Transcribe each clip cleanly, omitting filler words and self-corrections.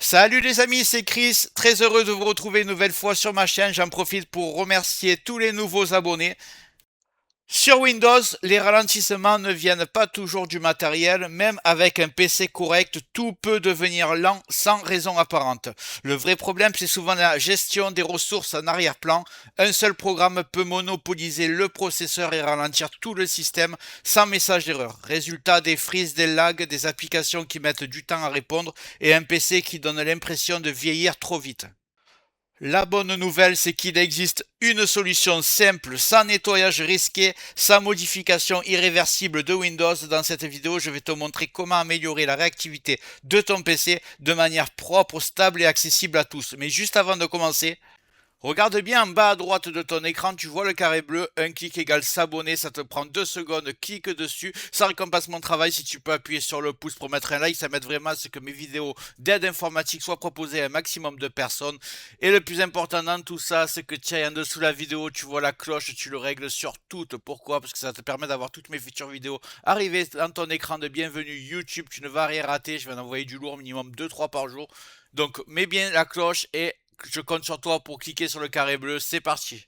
Salut les amis, c'est Chris, très heureux de vous retrouver une nouvelle fois sur ma chaîne. J'en profite pour remercier tous les nouveaux abonnés. Sur Windows, les ralentissements ne viennent pas toujours du matériel, même avec un PC correct, tout peut devenir lent sans raison apparente. Le vrai problème, c'est souvent la gestion des ressources en arrière-plan. Un seul programme peut monopoliser le processeur et ralentir tout le système sans message d'erreur. Résultat, des freezes, des lags, des applications qui mettent du temps à répondre et un PC qui donne l'impression de vieillir trop vite. La bonne nouvelle, c'est qu'il existe une solution simple, sans nettoyage risqué, sans modification irréversible de Windows. Dans cette vidéo, je vais te montrer comment améliorer la réactivité de ton PC de manière propre, stable et accessible à tous. Mais juste avant de commencer, regarde bien en bas à droite de ton écran, tu vois le carré bleu, un clic égale s'abonner, ça te prend 2 secondes, clique dessus, ça récompense mon travail. Si tu peux appuyer sur le pouce pour mettre un like, ça m'aide vraiment à ce que mes vidéos d'aide informatique soient proposées à un maximum de personnes. Et le plus important dans tout ça, c'est que tiens, en dessous de la vidéo, tu vois la cloche, tu le règles sur toutes. Pourquoi? Parce que ça te permet d'avoir toutes mes futures vidéos arriver dans ton écran de bienvenue YouTube, tu ne vas rien rater, je vais en envoyer du lourd, minimum 2-3 par jour. Donc mets bien la cloche et je compte sur toi pour cliquer sur le carré bleu. C'est parti.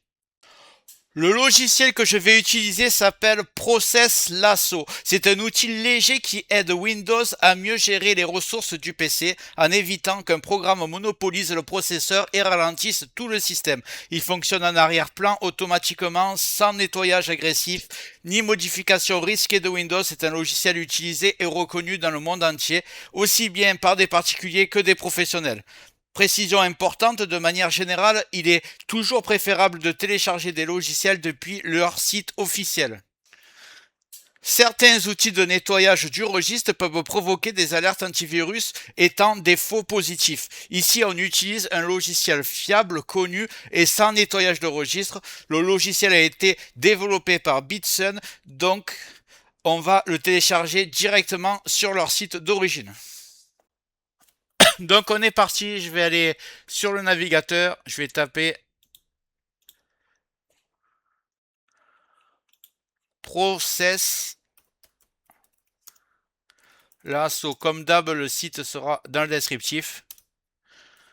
Le logiciel que je vais utiliser s'appelle Process Lasso. C'est un outil léger qui aide Windows à mieux gérer les ressources du PC en évitant qu'un programme monopolise le processeur et ralentisse tout le système. Il fonctionne en arrière-plan automatiquement sans nettoyage agressif ni modification risquée de Windows. C'est un logiciel utilisé et reconnu dans le monde entier, aussi bien par des particuliers que des professionnels. Précision importante, de manière générale, il est toujours préférable de télécharger des logiciels depuis leur site officiel. Certains outils de nettoyage du registre peuvent provoquer des alertes antivirus étant des faux positifs. Ici, on utilise un logiciel fiable, connu et sans nettoyage de registre. Le logiciel a été développé par Bitsun, donc on va le télécharger directement sur leur site d'origine. Donc on est parti, je vais aller sur le navigateur, je vais taper Process Lasso. Comme d'hab, le site sera dans le descriptif.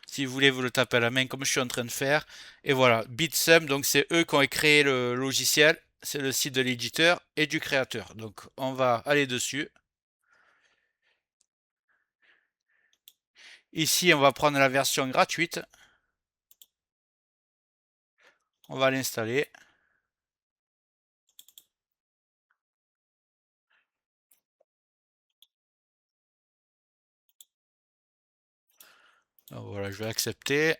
Si vous voulez, vous le tapez à la main comme je suis en train de faire. Et voilà, Bitsum, donc c'est eux qui ont créé le logiciel. C'est le site de l'éditeur et du créateur. Donc on va aller dessus. Ici, on va prendre la version gratuite. On va l'installer. Donc voilà, je vais accepter.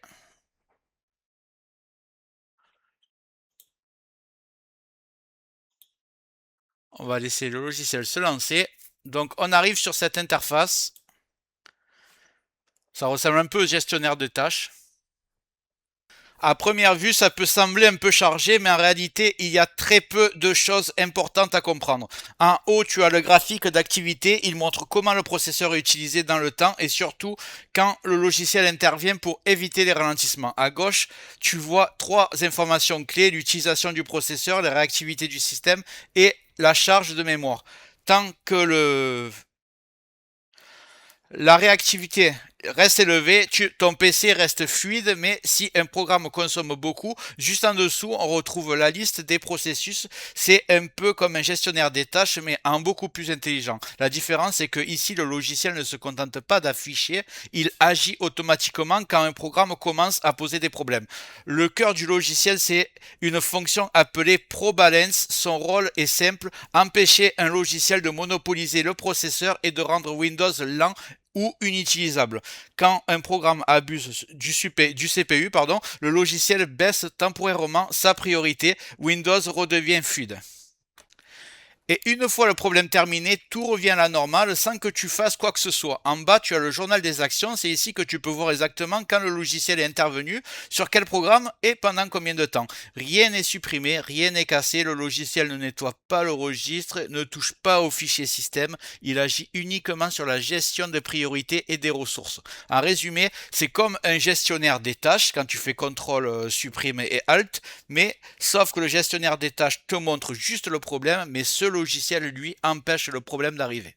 On va laisser le logiciel se lancer. Donc on arrive sur cette interface. Ça ressemble un peu au gestionnaire de tâches. À première vue, ça peut sembler un peu chargé, mais en réalité, il y a très peu de choses importantes à comprendre. En haut, tu as le graphique d'activité. Il montre comment le processeur est utilisé dans le temps et surtout quand le logiciel intervient pour éviter les ralentissements. À gauche, tu vois trois informations clés: l'utilisation du processeur, la réactivité du système et la charge de mémoire. Tant que la réactivité reste élevée, ton PC reste fluide, mais si un programme consomme beaucoup, juste en dessous, on retrouve la liste des processus. C'est un peu comme un gestionnaire des tâches, mais en beaucoup plus intelligent. La différence, c'est que ici, le logiciel ne se contente pas d'afficher, il agit automatiquement quand un programme commence à poser des problèmes. Le cœur du logiciel, c'est une fonction appelée ProBalance. Son rôle est simple: empêcher un logiciel de monopoliser le processeur et de rendre Windows lent ou inutilisable. Quand un programme abuse du CPU, le logiciel baisse temporairement sa priorité. Windows redevient fluide. Et une fois le problème terminé, tout revient à la normale sans que tu fasses quoi que ce soit. En bas, tu as le journal des actions. C'est ici que tu peux voir exactement quand le logiciel est intervenu, sur quel programme et pendant combien de temps. Rien n'est supprimé, rien n'est cassé. Le logiciel ne nettoie pas le registre, ne touche pas au fichier système. Il agit uniquement sur la gestion des priorités et des ressources. En résumé, c'est comme un gestionnaire des tâches quand tu fais CTRL, supprime et Alt, mais sauf que le gestionnaire des tâches te montre juste le problème, mais ce logiciel, lui, empêche le problème d'arriver.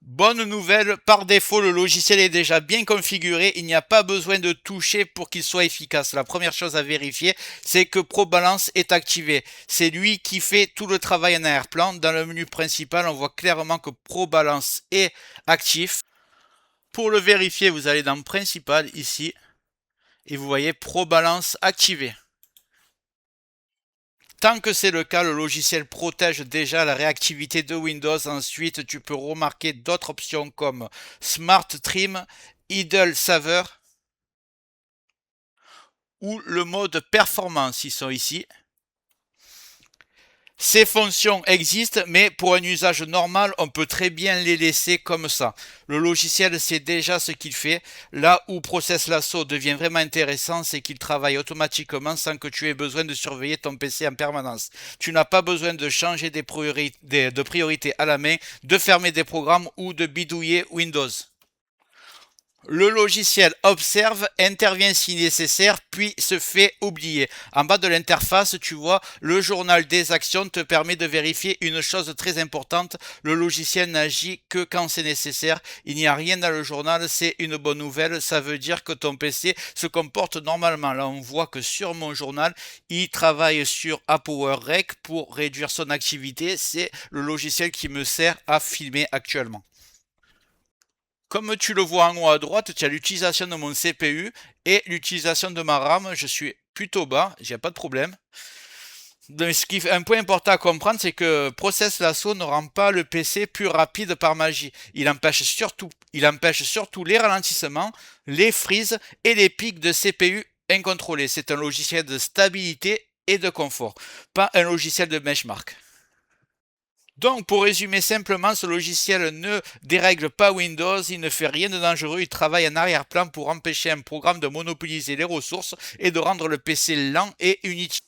Bonne nouvelle, par défaut, le logiciel est déjà bien configuré. Il n'y a pas besoin de toucher pour qu'il soit efficace. La première chose à vérifier, c'est que ProBalance est activé. C'est lui qui fait tout le travail en arrière-plan. Dans le menu principal, on voit clairement que ProBalance est actif. Pour le vérifier, vous allez dans Principal ici et vous voyez ProBalance activé. Tant que c'est le cas, le logiciel protège déjà la réactivité de Windows. Ensuite, tu peux remarquer d'autres options comme Smart Trim, Idle Saver ou le mode performance. Ils sont ici. Ces fonctions existent, mais pour un usage normal, on peut très bien les laisser comme ça. Le logiciel sait déjà ce qu'il fait. Là où Process Lasso devient vraiment intéressant, c'est qu'il travaille automatiquement sans que tu aies besoin de surveiller ton PC en permanence. Tu n'as pas besoin de changer des priorités à la main, de fermer des programmes ou de bidouiller Windows. Le logiciel observe, intervient si nécessaire, puis se fait oublier. En bas de l'interface, tu vois, le journal des actions te permet de vérifier une chose très importante. Le logiciel n'agit que quand c'est nécessaire. Il n'y a rien dans le journal, c'est une bonne nouvelle. Ça veut dire que ton PC se comporte normalement. Là, on voit que sur mon journal, il travaille sur ApowerRec pour réduire son activité. C'est le logiciel qui me sert à filmer actuellement. Comme tu le vois en haut à droite, tu as l'utilisation de mon CPU et l'utilisation de ma RAM. Je suis plutôt bas, il n'y a pas de problème. Donc, un point important à comprendre, c'est que Process Lasso ne rend pas le PC plus rapide par magie. Il empêche surtout les ralentissements, les freezes et les pics de CPU incontrôlés. C'est un logiciel de stabilité et de confort, pas un logiciel de benchmark. Donc, pour résumer simplement, ce logiciel ne dérègle pas Windows, il ne fait rien de dangereux, il travaille en arrière-plan pour empêcher un programme de monopoliser les ressources et de rendre le PC lent et inutile.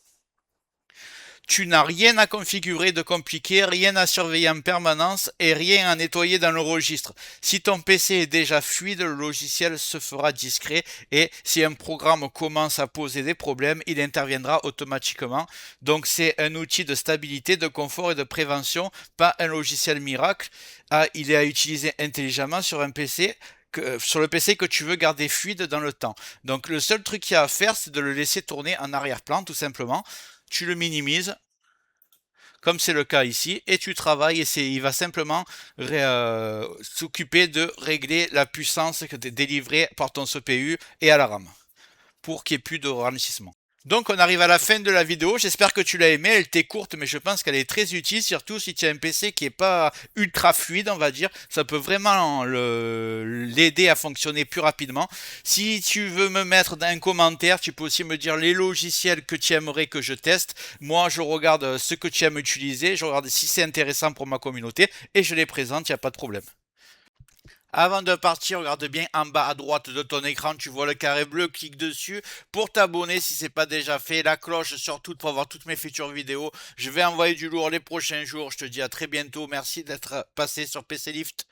Tu n'as rien à configurer de compliqué, rien à surveiller en permanence et rien à nettoyer dans le registre. Si ton PC est déjà fluide, le logiciel se fera discret et si un programme commence à poser des problèmes, il interviendra automatiquement. Donc c'est un outil de stabilité, de confort et de prévention, pas un logiciel miracle. Il est à utiliser intelligemment sur un PC sur le PC que tu veux garder fluide dans le temps. Donc le seul truc qu'il y a à faire, c'est de le laisser tourner en arrière-plan, tout simplement. Tu le minimises, comme c'est le cas ici, et tu travailles et il va simplement s'occuper de régler la puissance que tu es délivrée par ton CPU et à la RAM pour qu'il n'y ait plus de ralentissement. Donc on arrive à la fin de la vidéo, j'espère que tu l'as aimée, elle était courte mais je pense qu'elle est très utile, surtout si tu as un PC qui est pas ultra fluide on va dire, ça peut vraiment l'aider à fonctionner plus rapidement. Si tu veux me mettre dans un commentaire, tu peux aussi me dire les logiciels que tu aimerais que je teste. Moi je regarde ce que tu aimes utiliser, je regarde si c'est intéressant pour ma communauté et je les présente, il n'y a pas de problème. Avant de partir, regarde bien en bas à droite de ton écran, tu vois le carré bleu, clique dessus pour t'abonner si ce n'est pas déjà fait, la cloche surtout pour voir toutes mes futures vidéos. Je vais envoyer du lourd les prochains jours, je te dis à très bientôt, merci d'être passé sur PC Lift.